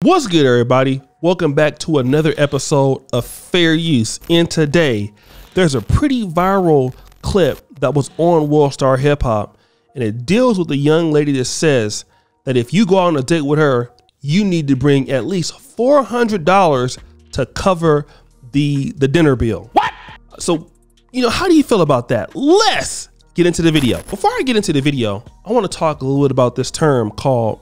What's good, everybody? Welcome back to another episode of Fair Use. And today, there's a pretty viral clip that was on World Star Hip Hop, and it deals with a young lady that says that if you go out on a date with her, you need to bring at least $400 to cover the dinner bill. What? So, how do you feel about that? Let's get into the video. Before I get into the video, I want to talk a little bit about this term called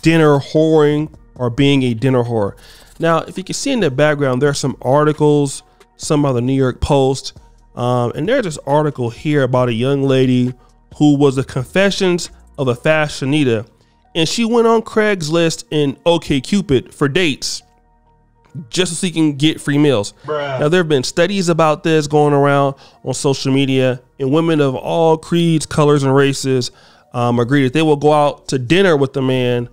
dinner whoring, or being a dinner whore. Now, if you can see in the background, there are some articles, some on the New York Post, and there's this article here about a young lady who was the confessions of a fashionista, and she went on Craigslist and OkCupid for dates just so she can get free meals. Bruh. Now, there have been studies about this going around on social media, and women of all creeds, colors, and races agree that they will go out to dinner with the man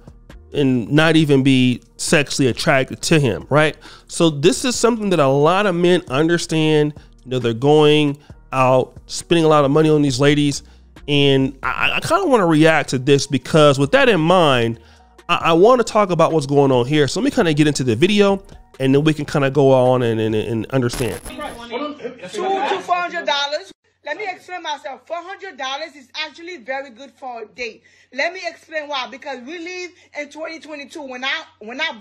and not even be sexually attracted to him, right? So this is something that a lot of men understand. They're going out, spending a lot of money on these ladies. And I kind of want to react to this because with that in mind, I want to talk about what's going on here. So let me kind of get into the video and then we can kind of go on and understand. $200 to $400. Let me explain myself. $400 is actually very good for a date. Let me explain why. Because we live in 2022. When I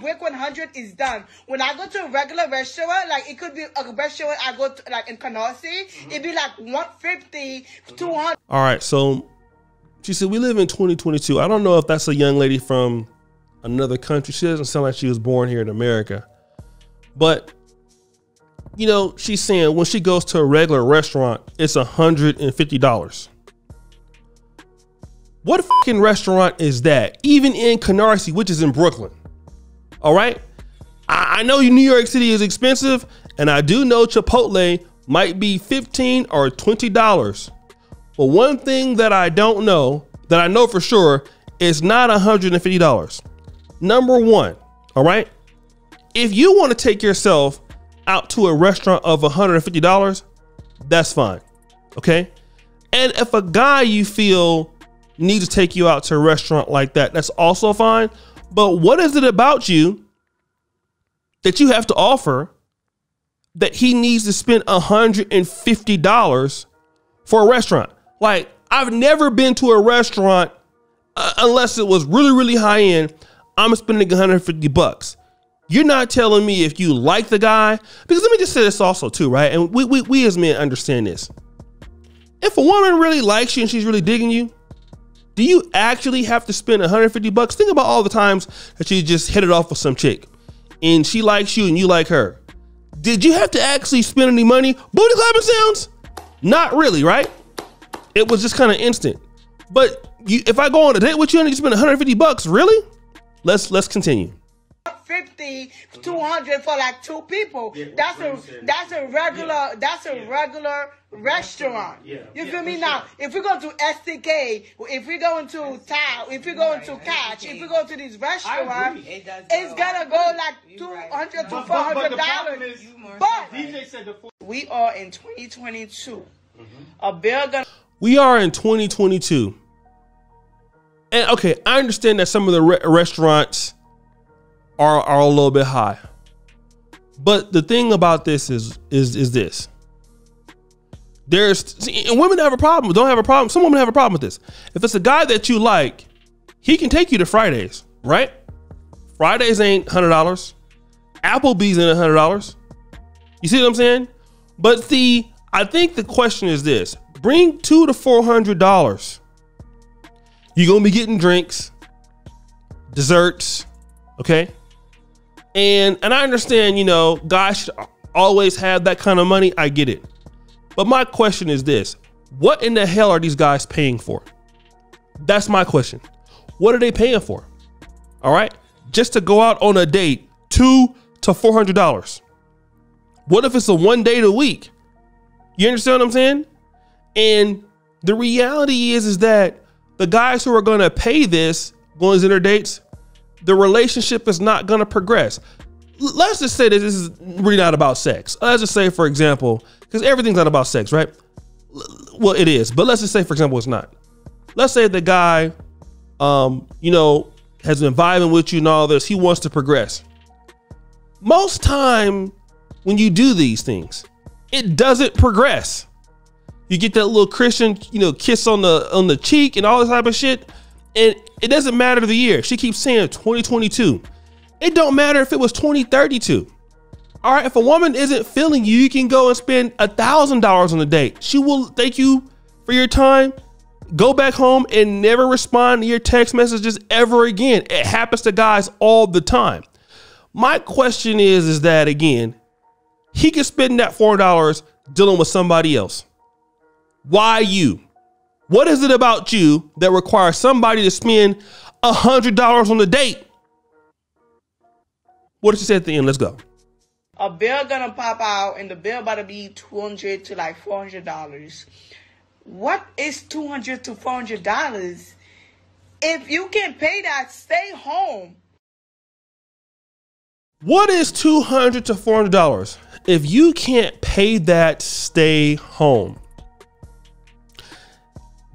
break 100, it's done. When I go to a regular restaurant, like it could be a restaurant I go to, like in Canarsie, it'd be like $150, $200. All right, so she said we live in 2022. I don't know if that's a young lady from another country. She doesn't sound like she was born here in America, but she's saying when she goes to a regular restaurant, it's $150. What fucking restaurant is that? Even in Canarsie, which is in Brooklyn. All right. I know New York City is expensive, and I do know Chipotle might be $15 or $20. But one thing that I don't know, that I know for sure, is not $150. Number one. All right. If you want to take yourself out to a restaurant of $150, that's fine. Okay. And if a guy you feel needs to take you out to a restaurant like that, that's also fine. But what is it about you that you have to offer that he needs to spend $150 for a restaurant? Like, I've never been to a restaurant unless it was really, really high end. I'm spending $150. You're not telling me if you like the guy, because let me just say this also too, right? And we as men understand this. If a woman really likes you and she's really digging you, do you actually have to spend $150? Think about all the times that you just hit it off with some chick and she likes you and you like her. Did you have to actually spend any money? Booty clapping sounds? Not really, right? It was just kind of instant. But if I go on a date with you and you spend $150, really? Let's continue. 50, 200 for like two people. Yeah, that's a regular restaurant. Yeah, you feel me? Now, if we go to STK, if we go into Tao, if we go into Catch, if we go to these restaurants, it's gonna go like $200 to $400. But we are in 2022. We are in 2022. And okay, I understand that some of the restaurants are a little bit high, but the thing about this is this: and women don't have a problem. Some women have a problem with this. If it's a guy that you like, he can take you to Fridays, right? Fridays ain't $100. Applebee's ain't $100. You see what I'm saying? But see, I think the question is this: bring $200 to $400. You're gonna be getting drinks, desserts, okay? And I understand, guys should always have that kind of money. I get it. But my question is this: what in the hell are these guys paying for? That's my question. What are they paying for? All right. Just to go out on a date, $200 to $400. What if it's a one date a week? You understand what I'm saying? And the reality is that the guys who are going to pay this, going to their dates, the relationship is not going to progress. Let's just say that this is really not about sex. Let's just say, for example, because everything's not about sex, right? Well, it is, but let's just say, for example, it's not. Let's say the guy, has been vibing with you and all this. He wants to progress. Most time when you do these things, it doesn't progress. You get that little Christian, kiss on the cheek and all this type of shit. And it doesn't matter the year. She keeps saying 2022. It don't matter if it was 2032. All right, if a woman isn't feeling you, you can go and spend $1,000 on a date. She will thank you for your time, go back home and never respond to your text messages ever again. It happens to guys all the time. My question is that, again, he could spend that $400 dealing with somebody else. Why you? What is it about you that requires somebody to spend $100 on a date? What did she say at the end? Let's go. A bill gonna pop out, and the bill about to be $200 to like $400. What is $200 to $400? If you can pay that, stay home. What is $200 to $400? If you can't pay that, stay home.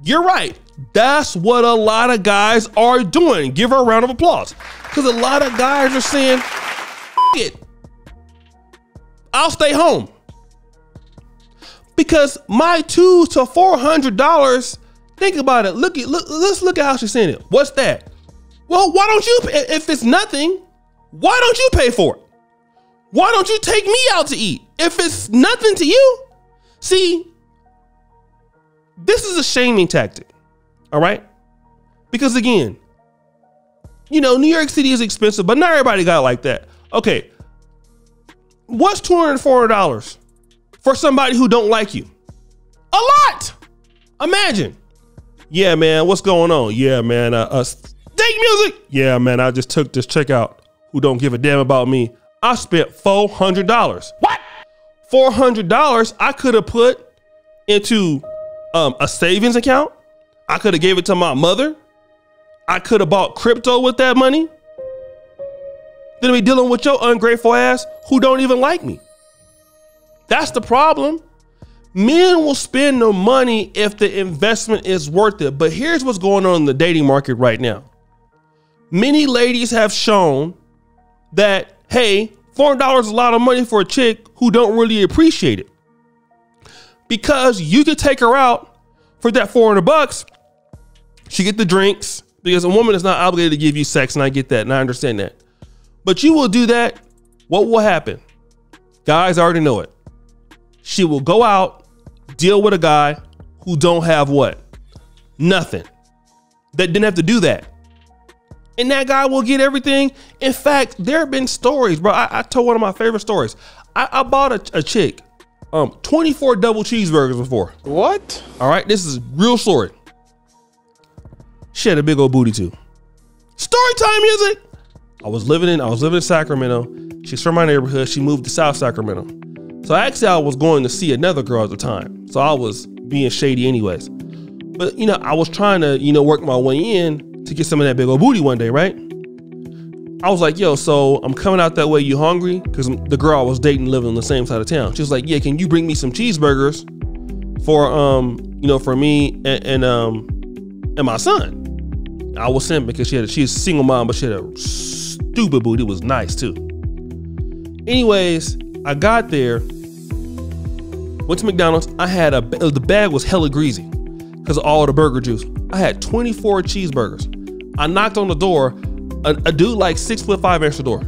You're right. That's what a lot of guys are doing. Give her a round of applause. Because a lot of guys are saying, F it. I'll stay home. Because my $200 to $400, think about it. Let's look at how she's saying it. What's that? Well, why don't you, if it's nothing, why don't you pay for it? Why don't you take me out to eat? If it's nothing to you, see, this is a shaming tactic. All right. Because again, New York City is expensive, but not everybody got it like that. Okay. What's $200 to $400 for somebody who don't like you? A lot. Imagine. Yeah, man. What's going on? Yeah, man. Date music. Yeah, man. I just took this chick out who don't give a damn about me. I spent $400. What? $400 I could have put into a savings account. I could have gave it to my mother. I could have bought crypto with that money. Then be dealing with your ungrateful ass who don't even like me. That's the problem. Men will spend the money if the investment is worth it. But here's what's going on in the dating market right now. Many ladies have shown that, hey, $400 is a lot of money for a chick who don't really appreciate it. Because you could take her out for that $400. She get the drinks because a woman is not obligated to give you sex. And I get that. And I understand that. But you will do that. What will happen? Guys already know it. She will go out, deal with a guy who don't have what? Nothing. That didn't have to do that. And that guy will get everything. In fact, there have been stories, bro. I told one of my favorite stories. I bought a chick 24 double cheeseburgers before. What? All right, this is real story. She had a big old booty too. Story time music. I was living in Sacramento. She's from my neighborhood. She moved to South Sacramento. So actually I was going to see another girl at the time. So I was being shady anyways. But I was trying to, work my way in to get some of that big old booty one day, right? I was like, yo, so I'm coming out that way. You hungry? Because the girl I was dating living on the same side of town. She was like, yeah, can you bring me some cheeseburgers for for me and my son? I was simping because she's a single mom, but she had a stupid booty. It was nice too. Anyways, I got there, went to McDonald's. I had the bag was hella greasy because of all the burger juice. I had 24 cheeseburgers. I knocked on the door. A dude like 6'5" answered the door.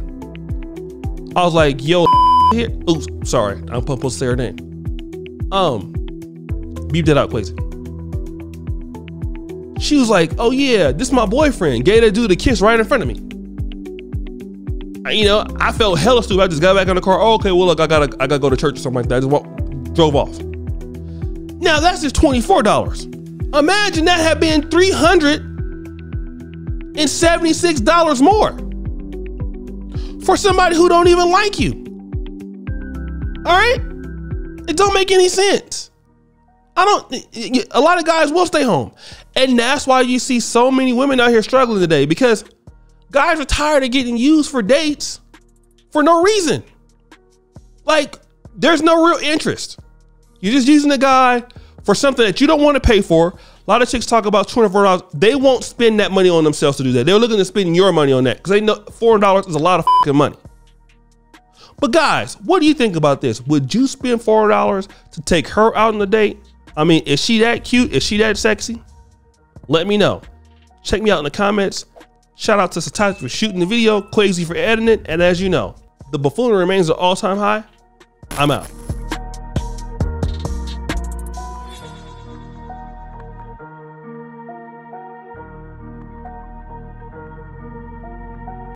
I was like, yo, here. Oops, sorry. I'm supposed to say her name. Beep that out, Quasi. She was like, oh yeah, this is my boyfriend. Gave that dude a kiss right in front of me. I felt hella stupid. I just got back in the car. Oh, okay, well look, I gotta go to church or something like that. I just drove off. Now that's just $24. Imagine that had been $376 more for somebody who don't even like you. All right? It don't make any sense. A lot of guys will stay home. And that's why you see so many women out here struggling today, because guys are tired of getting used for dates for no reason. Like, there's no real interest. You're just using a guy for something that you don't want to pay for. A lot of chicks talk about $204. They won't spend that money on themselves to do that. They're looking to spend your money on that because they know $400 is a lot of fucking money. But guys, what do you think about this? Would you spend $400 to take her out on a date? I mean, is she that cute? Is she that sexy? Let me know. Check me out in the comments. Shout out to Satashi for shooting the video, Quasi for editing it, and as you know, the buffoonery remains an all-time high. I'm out.